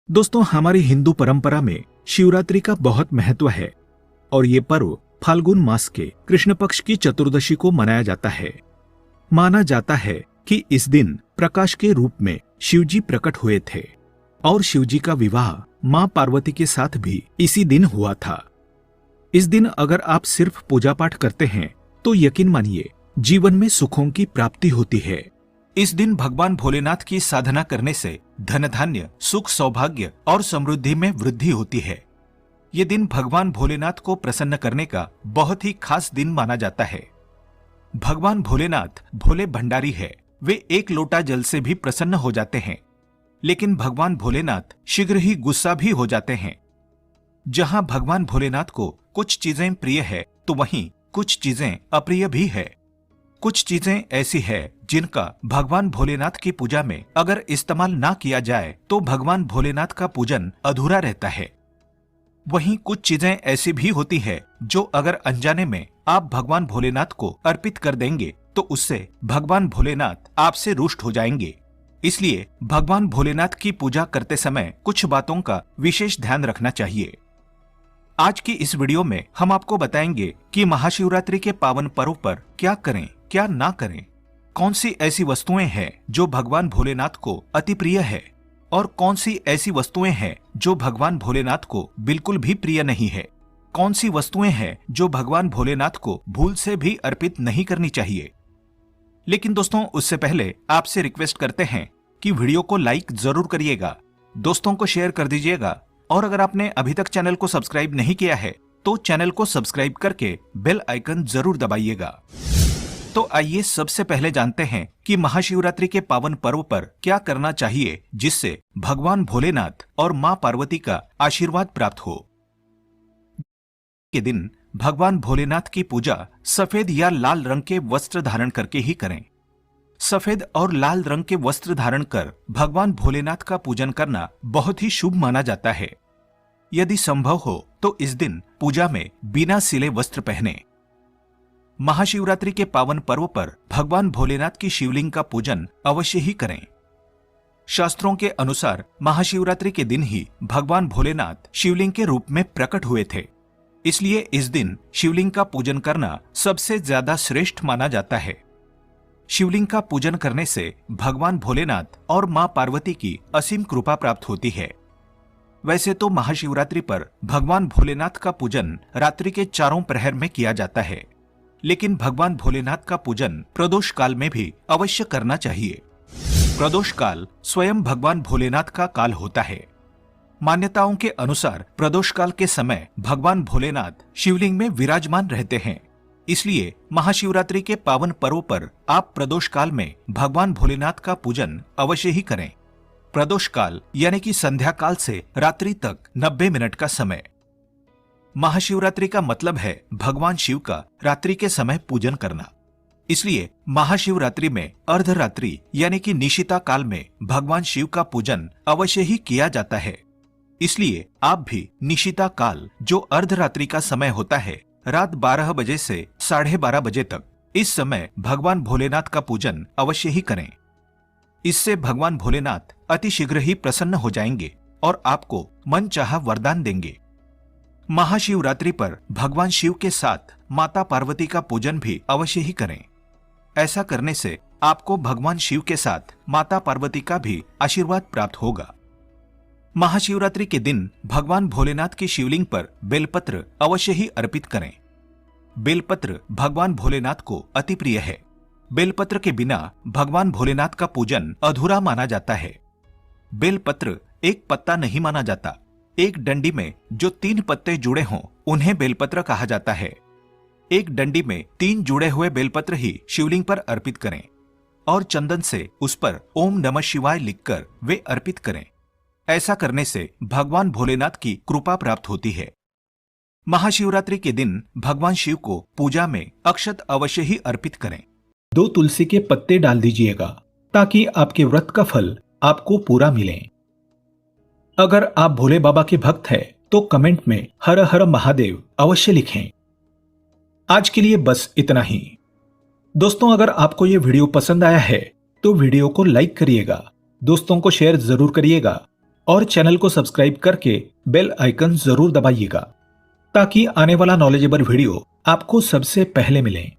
दोस्तों, हमारी हिंदू परंपरा में शिवरात्रि का बहुत महत्व है और ये पर्व फाल्गुन मास के कृष्ण पक्ष की चतुर्दशी को मनाया जाता है। माना जाता है कि इस दिन प्रकाश के रूप में शिवजी प्रकट हुए थे और शिवजी का विवाह मां पार्वती के साथ भी इसी दिन हुआ था। इस दिन अगर आप सिर्फ पूजा पाठ करते हैं तो यकीन मानिए जीवन में सुखों की प्राप्ति होती है। इस दिन भगवान भोलेनाथ की साधना करने से धन धान्य, सुख, सौभाग्य और समृद्धि में वृद्धि होती है। ये दिन भगवान भोलेनाथ को प्रसन्न करने का बहुत ही खास दिन माना जाता है। भगवान भोलेनाथ भोले भंडारी है। वे एक लोटा जल से भी प्रसन्न हो जाते हैं, लेकिन भगवान भोलेनाथ शीघ्र ही गुस्सा भी हो जाते हैं। जहां भगवान भोलेनाथ को कुछ चीजें प्रिय है तो वहीं कुछ चीजें अप्रिय भी है। कुछ चीजें ऐसी है जिनका भगवान भोलेनाथ की पूजा में अगर इस्तेमाल ना किया जाए तो भगवान भोलेनाथ का पूजन अधूरा रहता है। वहीं कुछ चीजें ऐसी भी होती है जो अगर अनजाने में आप भगवान भोलेनाथ को अर्पित कर देंगे तो उससे भगवान भोलेनाथ आपसे रुष्ट हो जाएंगे। इसलिए भगवान भोलेनाथ की पूजा करते समय कुछ बातों का विशेष ध्यान रखना चाहिए। आज की इस वीडियो में हम आपको बताएंगे कि महाशिवरात्रि के पावन पर्व पर क्या करें, क्या ना करें, कौन सी ऐसी वस्तुएं हैं जो भगवान भोलेनाथ को अति प्रिय है और कौन सी ऐसी वस्तुएं हैं जो भगवान भोलेनाथ को बिल्कुल भी प्रिय नहीं है, कौन सी वस्तुएं हैं जो भगवान भोलेनाथ को भूल से भी अर्पित नहीं करनी चाहिए। लेकिन दोस्तों, उससे पहले आपसे रिक्वेस्ट करते हैं कि वीडियो को लाइक जरूर करिएगा, दोस्तों को शेयर कर दीजिएगा और अगर आपने अभी तक चैनल को सब्सक्राइब नहीं किया है तो चैनल को सब्सक्राइब करके बेल आइकन जरूर दबाइएगा। तो आइए सबसे पहले जानते हैं कि महाशिवरात्रि के पावन पर्व पर क्या करना चाहिए जिससे भगवान भोलेनाथ और मां पार्वती का आशीर्वाद प्राप्त हो। के दिन भगवान भोलेनाथ की पूजा सफेद या लाल रंग के वस्त्र धारण करके ही करें। सफेद और लाल रंग के वस्त्र धारण कर भगवान भोलेनाथ का पूजन करना बहुत ही शुभ माना जाता है। यदि संभव हो तो इस दिन पूजा में बिना सिले वस्त्र पहने। महाशिवरात्रि के पावन पर्व पर भगवान भोलेनाथ की शिवलिंग का पूजन अवश्य ही करें। शास्त्रों के अनुसार महाशिवरात्रि के दिन ही भगवान भोलेनाथ शिवलिंग के रूप में प्रकट हुए थे। इसलिए इस दिन शिवलिंग का पूजन करना सबसे ज्यादा श्रेष्ठ माना जाता है। शिवलिंग का पूजन करने से भगवान भोलेनाथ और मां पार्वती की असीम कृपा प्राप्त होती है। वैसे तो महाशिवरात्रि पर भगवान भोलेनाथ का पूजन रात्रि के चारों प्रहर में किया जाता है, लेकिन भगवान भोलेनाथ का पूजन प्रदोष काल में भी अवश्य करना चाहिए। प्रदोष काल स्वयं भगवान भोलेनाथ का काल होता है। मान्यताओं के अनुसार प्रदोष काल के समय भगवान भोलेनाथ शिवलिंग में विराजमान रहते हैं। इसलिए महाशिवरात्रि के पावन पर्व पर आप प्रदोष काल में भगवान भोलेनाथ का पूजन अवश्य ही करें। प्रदोष काल यानी कि संध्या काल से रात्रि तक 90 मिनट का समय। महाशिवरात्रि का मतलब है भगवान शिव का रात्रि के समय पूजन करना। इसलिए महाशिवरात्रि में अर्धरात्रि यानी कि निशिता काल में भगवान शिव का पूजन अवश्य ही किया जाता है। इसलिए आप भी निशिता काल जो अर्धरात्रि का समय होता है, रात 12 बजे से 12:30 बजे तक, इस समय भगवान भोलेनाथ का पूजन अवश्य ही करें। इससे भगवान भोलेनाथ अति शीघ्र ही प्रसन्न हो जाएंगे और आपको मनचाहा वरदान देंगे। महाशिवरात्रि पर भगवान शिव के साथ माता पार्वती का पूजन भी अवश्य ही करें। ऐसा करने से आपको भगवान शिव के साथ माता पार्वती का भी आशीर्वाद प्राप्त होगा। महाशिवरात्रि के दिन भगवान भोलेनाथ की शिवलिंग पर बेलपत्र अवश्य ही अर्पित करें। बेलपत्र भगवान भोलेनाथ को अति प्रिय है। बेलपत्र के बिना भगवान भोलेनाथ का पूजन अधूरा माना जाता है। बेलपत्र एक पत्ता नहीं माना जाता। एक डंडी में जो 3 पत्ते जुड़े हों उन्हें बेलपत्र कहा जाता है। एक डंडी में 3 जुड़े हुए बेलपत्र ही शिवलिंग पर अर्पित करें और चंदन से उस पर ओम नमः शिवाय लिखकर वे अर्पित करें। ऐसा करने से भगवान भोलेनाथ की कृपा प्राप्त होती है। महाशिवरात्रि के दिन भगवान शिव को पूजा में अक्षत अवश्य ही अर्पित करें। 2 तुलसी के पत्ते डाल दीजिएगा ताकि आपके व्रत का फल आपको पूरा मिले। अगर आप भोले बाबा के भक्त हैं तो कमेंट में हर हर महादेव अवश्य लिखें। आज के लिए बस इतना ही। दोस्तों, अगर आपको ये वीडियो पसंद आया है तो वीडियो को लाइक करिएगा, दोस्तों को शेयर जरूर करिएगा और चैनल को सब्सक्राइब करके बेल आइकन जरूर दबाइएगा ताकि आने वाला नॉलेजेबल वीडियो आपको सबसे पहले मिले।